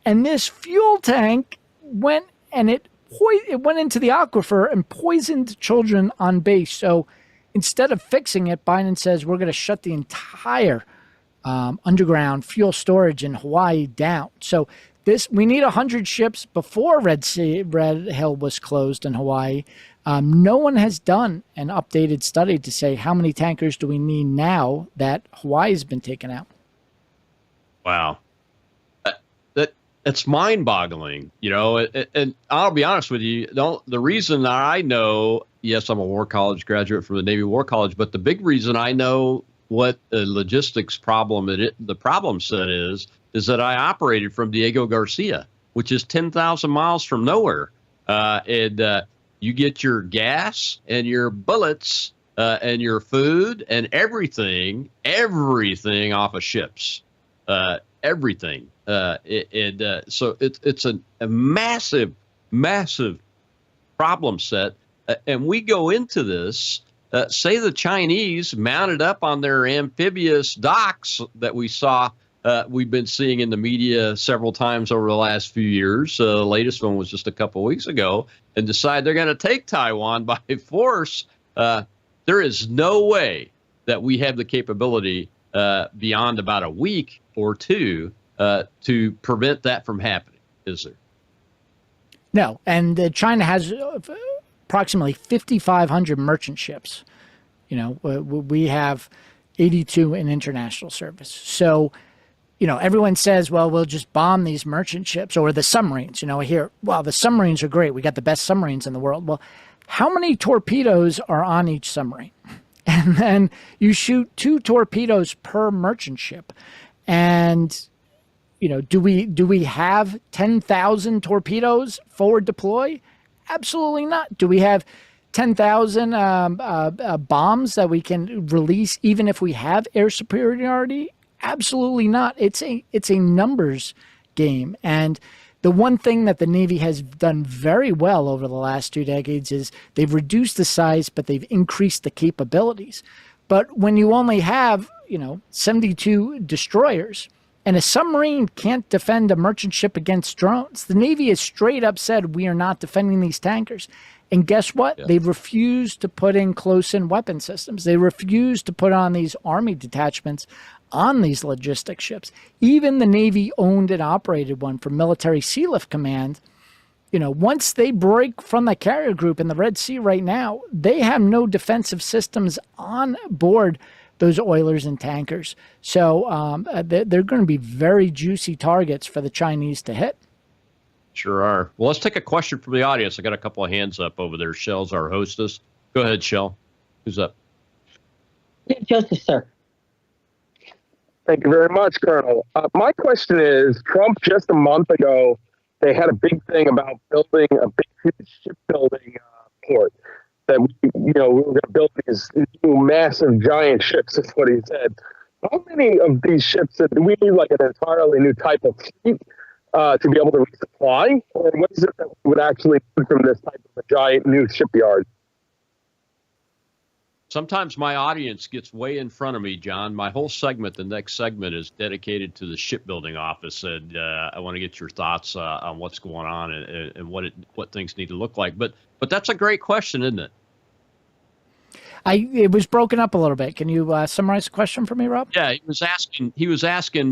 and this fuel tank went into the aquifer and poisoned children on base. So instead of fixing it, Biden says we're going to shut the entire underground fuel storage in Hawaii down. So we need 100 ships before Red Hill was closed in Hawaii. No one has done an updated study to say how many tankers do we need now that Hawaii has been taken out. Wow. It's mind-boggling, and I'll be honest with you. The reason I know, yes, I'm a War College graduate from the Navy War College, but the big reason I know what the logistics problem the problem set is that I operated from Diego Garcia, which is 10,000 miles from nowhere. And you get your gas and your bullets and your food and everything off of ships. Everything. So it's a massive, massive problem set. And we go into this, say the Chinese mounted up on their amphibious docks that we've been seeing in the media several times over the last few years. The latest one was just a couple weeks ago, and decide they're going to take Taiwan by force. There is no way that we have the capability beyond about a week or two to prevent that from happening, is there? No, and China has approximately 5,500 merchant ships. We have 82 in international service. So, everyone says, well, we'll just bomb these merchant ships or the submarines. I hear, well, the submarines are great. We got the best submarines in the world. Well, how many torpedoes are on each submarine? And then you shoot 2 torpedoes per merchant ship. And, do we have 10,000 torpedoes forward deploy? Absolutely not. Do we have 10,000 bombs that we can release even if we have air superiority? Absolutely not. It's a numbers game. And the one thing that the Navy has done very well over the last 2 decades is they've reduced the size, but they've increased the capabilities. But when you only have, 72 destroyers, and a submarine can't defend a merchant ship against drones, the Navy has straight up said, we are not defending these tankers. And guess what? Yeah. They've refused to put in close-in weapon systems. They refused to put on these Army detachments on these logistic ships. Even the Navy owned and operated one for Military Sea Lift Command. Once they break from the carrier group in the Red Sea right now, they have no defensive systems on board those oilers and tankers. So they're going to be very juicy targets for the Chinese to hit. Sure are. Well, let's take a question from the audience. I got a couple of hands up over there. Shell's our hostess. Go ahead, Shell. Who's up? Joseph, sir. Thank you very much, Colonel. My question is, Trump just a month ago, they had a big thing about building a big shipbuilding port. That we were going to build these new massive giant ships. Is what he said. How many of these ships do we need? Like an entirely new type of fleet to be able to resupply, or what is it that we would actually need from this type of a giant new shipyard? Sometimes my audience gets way in front of me, John. My whole segment, the next segment, is dedicated to the shipbuilding office, and I want to get your thoughts on what's going on and what things need to look like. But that's a great question, isn't it? It was broken up a little bit. Can you summarize the question for me, Rob? Yeah, he was asking.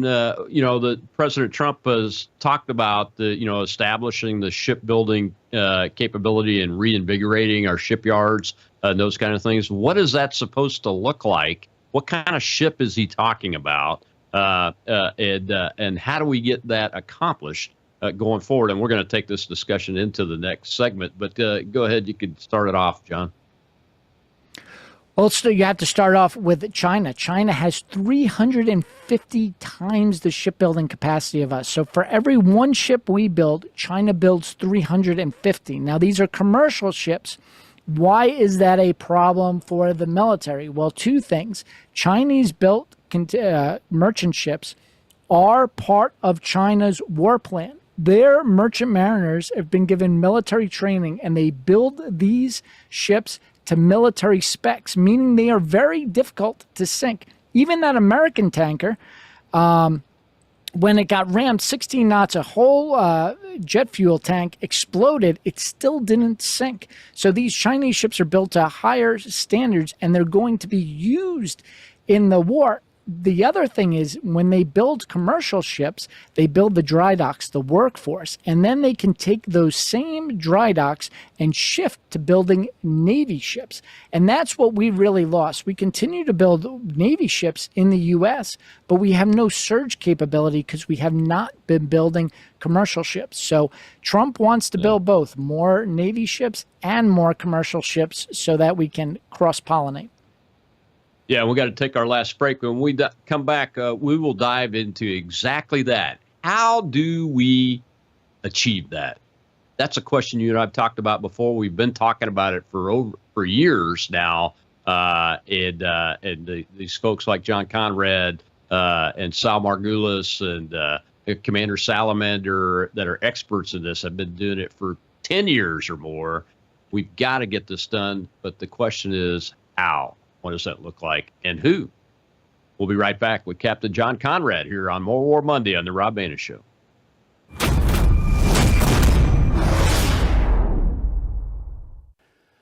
That President Trump has talked about establishing the shipbuilding capability and reinvigorating our shipyards and those kind of things. What is that supposed to look like? What kind of ship is he talking about? And how do we get that accomplished going forward? And we're going to take this discussion into the next segment. But go ahead, you could start it off, John. Well, you have to start off with China. China has 350 times the shipbuilding capacity of us. So for every one ship we build, China builds 350. Now, these are commercial ships. Why is that a problem for the military? Well, two things. Chinese-built merchant ships are part of China's war plan. Their merchant mariners have been given military training, and they build these ships to military specs, meaning they are very difficult to sink. Even that American tanker, when it got rammed 16 knots, a whole jet fuel tank exploded. It still didn't sink. So these Chinese ships are built to higher standards, and they're going to be used in the war. The other thing is, when they build commercial ships, they build the dry docks, the workforce, and then they can take those same dry docks and shift to building Navy ships. And that's what we really lost. We continue to build Navy ships in the U.S., but we have no surge capability because we have not been building commercial ships. So Trump wants to build both more Navy ships and more commercial ships so that we can cross-pollinate. Yeah, we got to take our last break. When we come back, we will dive into exactly that. How do we achieve that? That's a question you and I've talked about before. We've been talking about it for years now. These folks like John Conrad and Sal Margulis and Commander Salamander that are experts in this have been doing it for 10 years or more. We've got to get this done, but the question is how? What does that look like, and who? We'll be right back with Captain John Conrad here on More War Monday on the Rob Maness Show.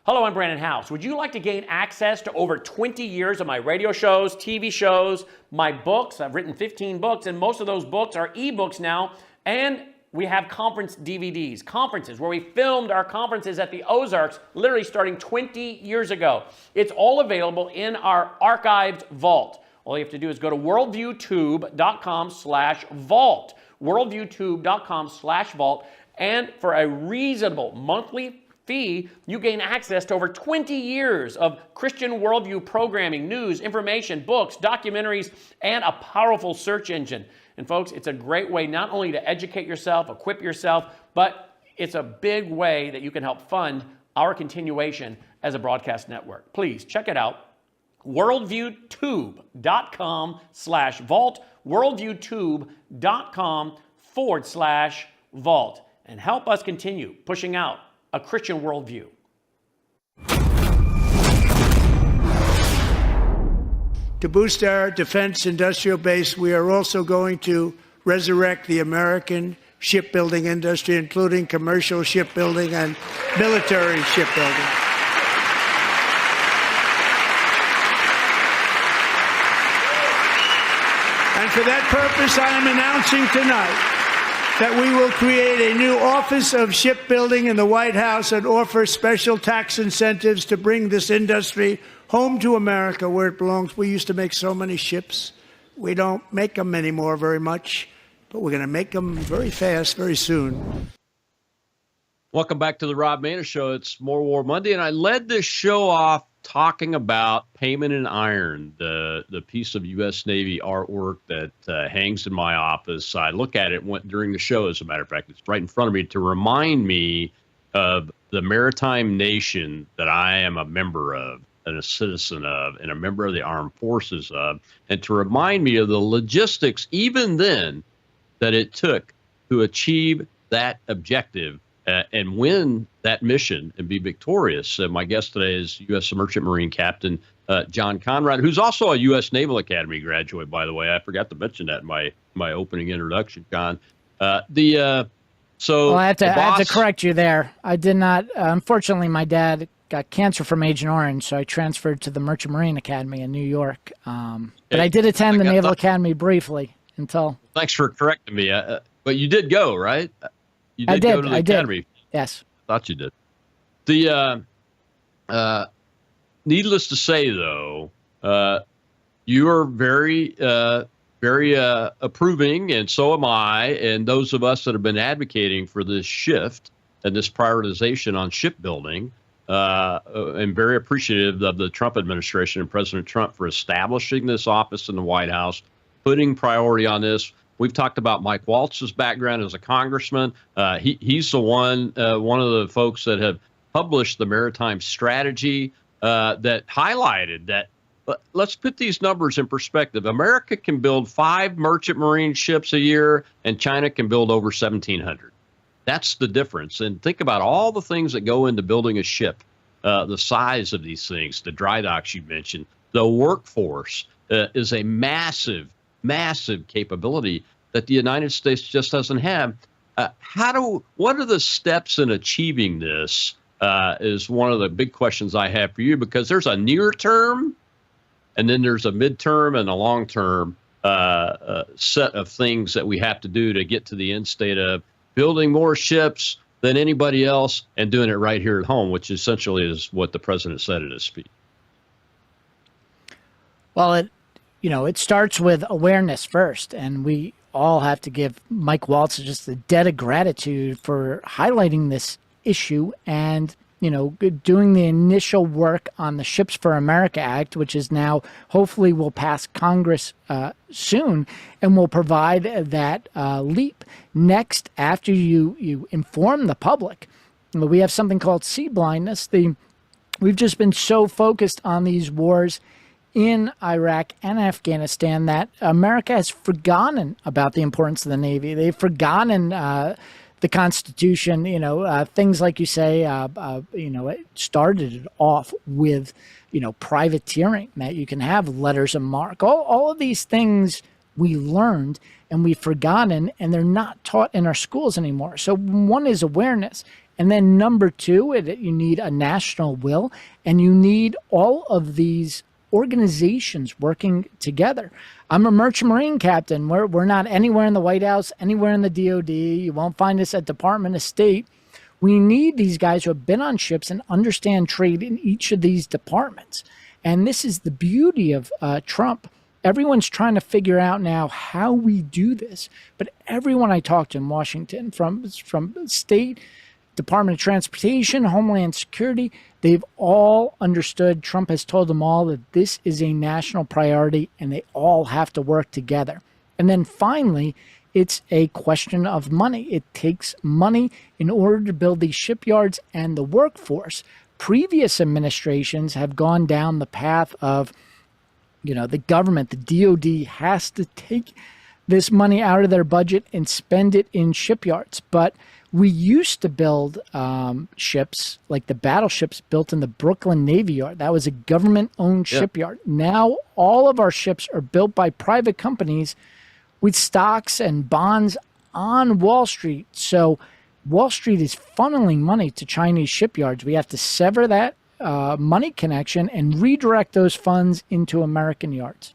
Hello, I'm Brandon House. Would you like to gain access to over 20 years of my radio shows, TV shows, my books? I've written 15 books, and most of those books are ebooks now, and we have conference DVDs, conferences where we filmed our conferences at the Ozarks, literally starting 20 years ago. It's all available in our archived vault. All you have to do is go to worldviewtube.com/vault, worldviewtube.com/vault, and for a reasonable monthly fee, you gain access to over 20 years of Christian worldview programming, news, information, books, documentaries, and a powerful search engine. And folks, it's a great way not only to educate yourself, equip yourself, but it's a big way that you can help fund our continuation as a broadcast network. Please check it out. worldviewtube.com/vault, worldviewtube.com/vault, and help us continue pushing out a Christian worldview. To boost our defense industrial base, we are also going to resurrect the American shipbuilding industry, including commercial shipbuilding and military shipbuilding. And for that purpose, I am announcing tonight that we will create a new Office of Shipbuilding in the White House and offer special tax incentives to bring this industry home to America, where it belongs. We used to make so many ships. We don't make them anymore very much, but we're going to make them very fast, very soon. Welcome back to the Rob Maness Show. It's More War Monday, and I led this show off talking about Payment in Iron, the piece of U.S. Navy artwork that hangs in my office. I look at it during the show, as a matter of fact. It's right in front of me to remind me of the maritime nation that I am a member of and a citizen of and a member of the armed forces of, and to remind me of the logistics, even then, that it took to achieve that objective and win that mission and be victorious. My guest today is U.S. Merchant Marine Captain John Conrad, who's also a U.S. Naval Academy graduate, by the way. I forgot to mention that in my opening introduction, John. Well, I have to correct you there. I did not. Unfortunately, my dad got cancer from Agent Orange, so I transferred to the Merchant Marine Academy in New York. But I did attend the Naval Academy briefly until. Thanks for correcting me. But you did go, right? You did go to the academy. Yes. I thought you did. Needless to say, though, you are very approving, and so am I, and those of us that have been advocating for this shift and this prioritization on shipbuilding, and very appreciative of the Trump administration and President Trump for establishing this office in the White House, putting priority on this. We've talked about Mike Waltz's background as a congressman. He's the one of the folks that have published the maritime strategy that highlighted that. Let's put these numbers in perspective. America can build 5 merchant marine ships a year, and China can build over 1,700. That's the difference. And think about all the things that go into building a ship, the size of these things, the dry docks you mentioned, the workforce is a massive capability that the United States just doesn't have. What are the steps in achieving this is one of the big questions I have for you, because there's a near term and then there's a midterm and a long term set of things that we have to do to get to the end state of building more ships than anybody else and doing it right here at home, which essentially is what the president said in his speech. Well, it starts with awareness first, and we all have to give Mike Waltz just a debt of gratitude for highlighting this issue and, doing the initial work on the Ships for America Act, which is now hopefully will pass Congress soon and will provide that leap. Next, after you inform the public, we have something called sea blindness. We've just been so focused on these wars in Iraq and Afghanistan that America has forgotten about the importance of the Navy. They've forgotten the Constitution, things like you say, it started off with, privateering, that you can have letters of marque. All of these things we learned and we've forgotten, and they're not taught in our schools anymore. So one is awareness. And then number 2, you need a national will, and you need all of these organizations working together. I'm a merchant marine captain. We're not anywhere in the White House, anywhere in the DOD. You won't find us at Department of State. We need these guys who have been on ships and understand trade in each of these departments. And this is the beauty of Trump. Everyone's trying to figure out now how we do this. But everyone I talked to in Washington, from state, Department of Transportation, Homeland Security, they've all understood. Trump has told them all that this is a national priority and they all have to work together. And then finally, it's a question of money. It takes money in order to build these shipyards and the workforce. Previous administrations have gone down the path of, the government, the DOD has to take this money out of their budget and spend it in shipyards. But we used to build ships like the battleships built in the Brooklyn Navy Yard. That was a government-owned shipyard. Now all of our ships are built by private companies with stocks and bonds on Wall Street. So Wall Street is funneling money to Chinese shipyards. We have to sever that money connection and redirect those funds into American yards.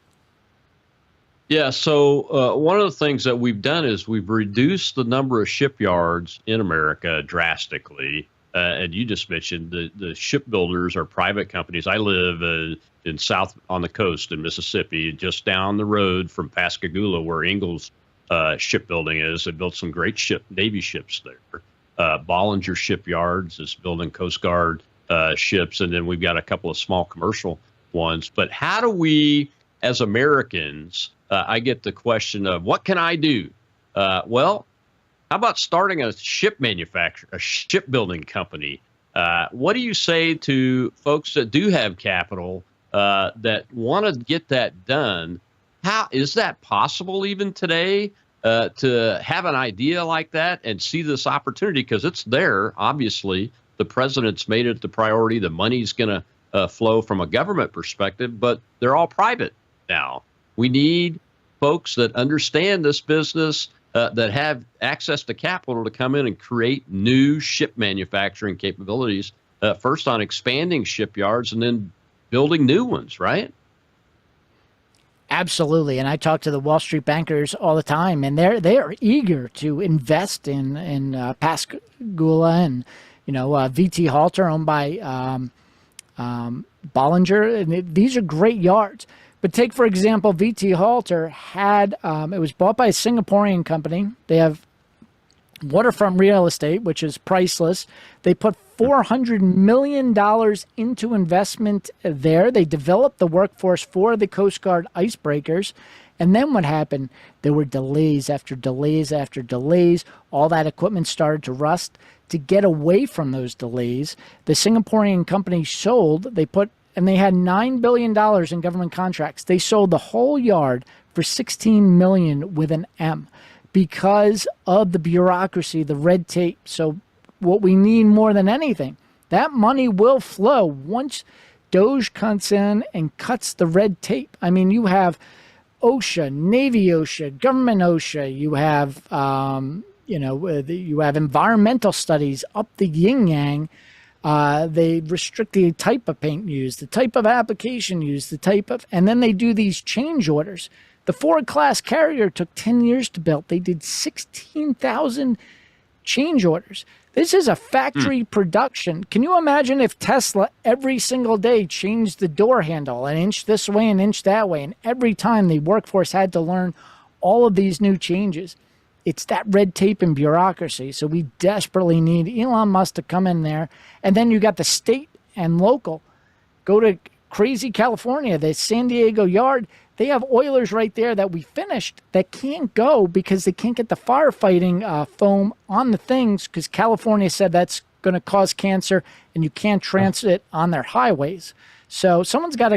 Yeah, so one of the things that we've done is we've reduced the number of shipyards in America drastically. and you just mentioned the shipbuilders are private companies. I live in south on the coast in Mississippi, just down the road from Pascagoula, where Ingalls shipbuilding is. They built some great Navy ships there. Bollinger Shipyards is building Coast Guard ships, and then we've got a couple of small commercial ones. But how do we, as Americans, I get the question of what can I do? Well, how about starting a shipbuilding company? What do you say to folks that do have capital that want to get that done? How is that possible even today to have an idea like that and see this opportunity? Because it's there, obviously. The president's made it the priority. The money's going to flow from a government perspective, but they're all private now. We need folks that understand this business, that have access to capital to come in and create new ship manufacturing capabilities, first on expanding shipyards and then building new ones, right? Absolutely. And I talk to the Wall Street bankers all the time, and they are eager to invest in Pascagoula and, VT Halter, owned by Bollinger. And these are great yards. But take, for example, VT Halter had, it was bought by a Singaporean company. They have waterfront real estate, which is priceless. They put $400 million into investment there. They developed the workforce for the Coast Guard icebreakers. And then what happened? There were delays after delays after delays. All that equipment started to rust. To get away from those delays, the Singaporean company sold. And they had $9 billion in government contracts. They sold the whole yard for $16 million with an M because of the bureaucracy, the red tape. So what we need more than anything, that money will flow once DOGE comes in and cuts the red tape. I mean, you have OSHA, Navy OSHA, government OSHA. You have, you have environmental studies up the yin-yang. They restrict the type of paint used, the type of application used, and then they do these change orders. The Ford-class Carrier took 10 years to build. They did 16,000 change orders. This is a factory production. Can you imagine if Tesla every single day changed the door handle an inch this way, an inch that way, and every time the workforce had to learn all of these new changes? It's that red tape and bureaucracy. So we desperately need Elon Musk to come in there. And then you got the state and local. Go to crazy California, the San Diego yard. They have oilers right there that we finished that can't go because they can't get the firefighting foam on the things because California said that's going to cause cancer and you can't transit on their highways. So someone's got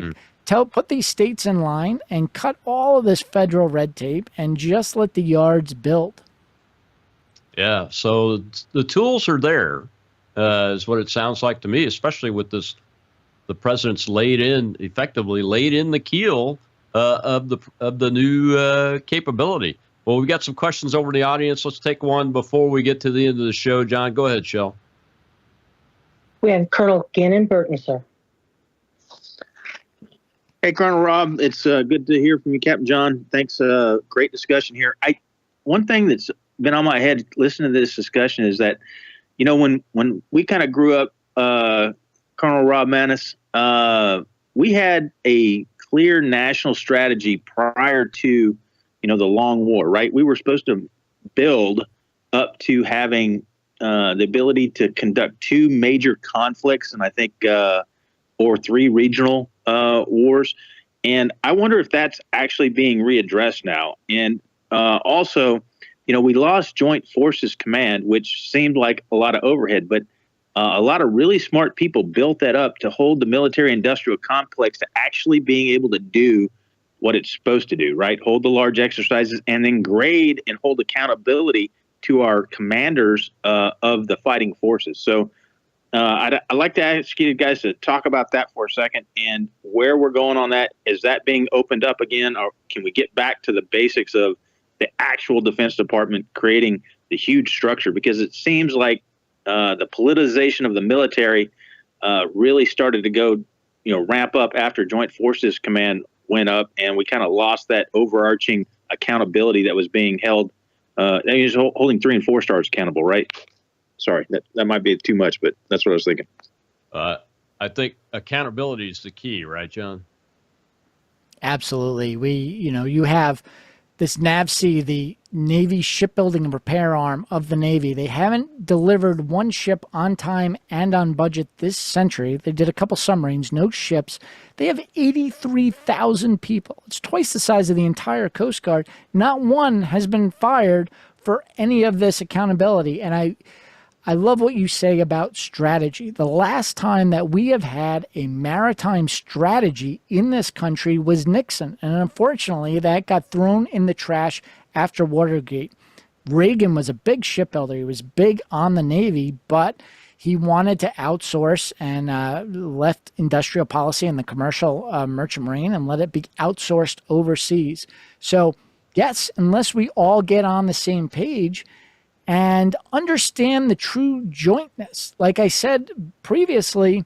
to put these states in line and cut all of this federal red tape and just let the yards build. Yeah, so the tools are there, is what it sounds like to me, especially with this. The president's effectively laid in the keel of the new capability. Well, we've got some questions over in the audience. Let's take one before we get to the end of the show. John, go ahead, Shell. We have Colonel Gannon Burton, sir. Hey, Colonel Rob, it's good to hear from you, Captain John. Thanks. Great discussion here. One thing that's been on my head listening to this discussion is that, when we kind of grew up, Colonel Rob Maness, we had a clear national strategy prior to, the long war, right? We were supposed to build up to having the ability to conduct 2 major conflicts, and I think, or 3 regional wars. And I wonder if that's actually being readdressed now. And also, we lost Joint Forces Command, which seemed like a lot of overhead, but a lot of really smart people built that up to hold the military-industrial complex to actually being able to do what it's supposed to do, right? Hold the large exercises and then grade and hold accountability to our commanders of the fighting forces. So I'd like to ask you guys to talk about that for a second and where we're going on that. Is that being opened up again, or can we get back to the basics of the actual Defense Department creating the huge structure? Because it seems like the politicization of the military really started to go, ramp up after Joint Forces Command went up, and we kind of lost that overarching accountability that was being held. Holding 3 and 4 stars accountable, right? Sorry, that might be too much, but that's what I was thinking. I think accountability is the key, right, John? Absolutely. You have this NAVSEA, the Navy shipbuilding and repair arm of the Navy. They haven't delivered one ship on time and on budget this century. They did a couple submarines, no ships. They have 83,000 people. It's twice the size of the entire Coast Guard. Not one has been fired for any of this accountability. And I love what you say about strategy. The last time that we have had a maritime strategy in this country was Nixon. And unfortunately, that got thrown in the trash after Watergate. Reagan was a big shipbuilder. He was big on the Navy, but he wanted to outsource and left industrial policy and the commercial merchant marine and let it be outsourced overseas. So, yes, unless we all get on the same page and understand the true jointness. Like I said previously,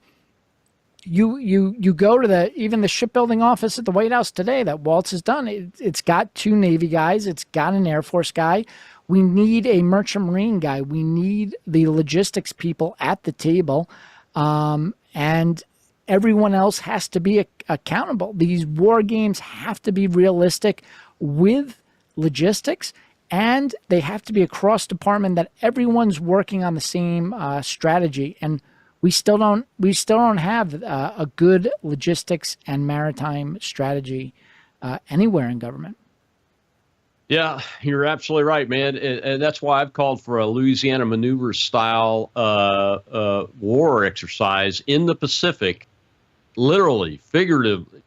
you go to even the shipbuilding office at the White House today that Waltz has done. It's got 2 Navy guys. It's got an Air Force guy. We need a merchant marine guy. We need the logistics people at the table. And everyone else has to be accountable. These war games have to be realistic with logistics. And they have to be a cross department that everyone's working on the same strategy. And we still don't have a good logistics and maritime strategy anywhere in government. Yeah, you're absolutely right, man. And that's why I've called for a Louisiana maneuver style war exercise in the Pacific, literally,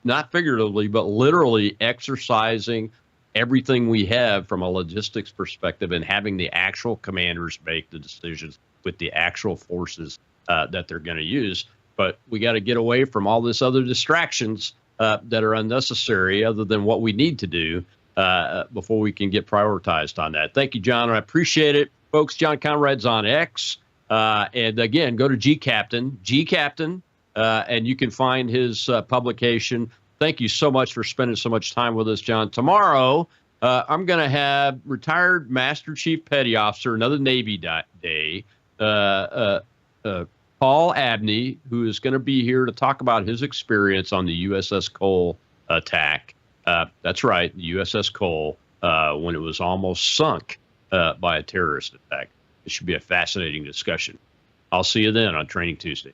not figuratively, but literally exercising everything we have from a logistics perspective and having the actual commanders make the decisions with the actual forces that they're going to use. But we got to get away from all this other distractions that are unnecessary other than what we need to do before we can get prioritized on that. Thank you, John. I appreciate it. Folks, John Conrad's on X. And again, go to Gcaptain, and you can find his publication. Thank you so much for spending so much time with us, John. Tomorrow, I'm going to have retired Master Chief Petty Officer, another Navy day, Paul Abney, who is going to be here to talk about his experience on the USS Cole attack. That's right, the USS Cole, when it was almost sunk by a terrorist attack. It should be a fascinating discussion. I'll see you then on Training Tuesday.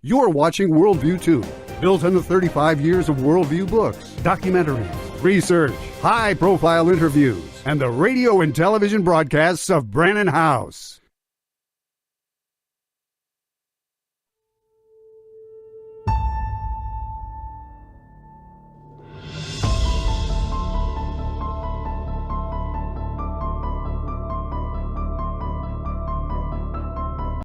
You're watching Worldview 2, built on the 35 years of Worldview books, documentaries, research, high-profile interviews, and the radio and television broadcasts of Brannon House.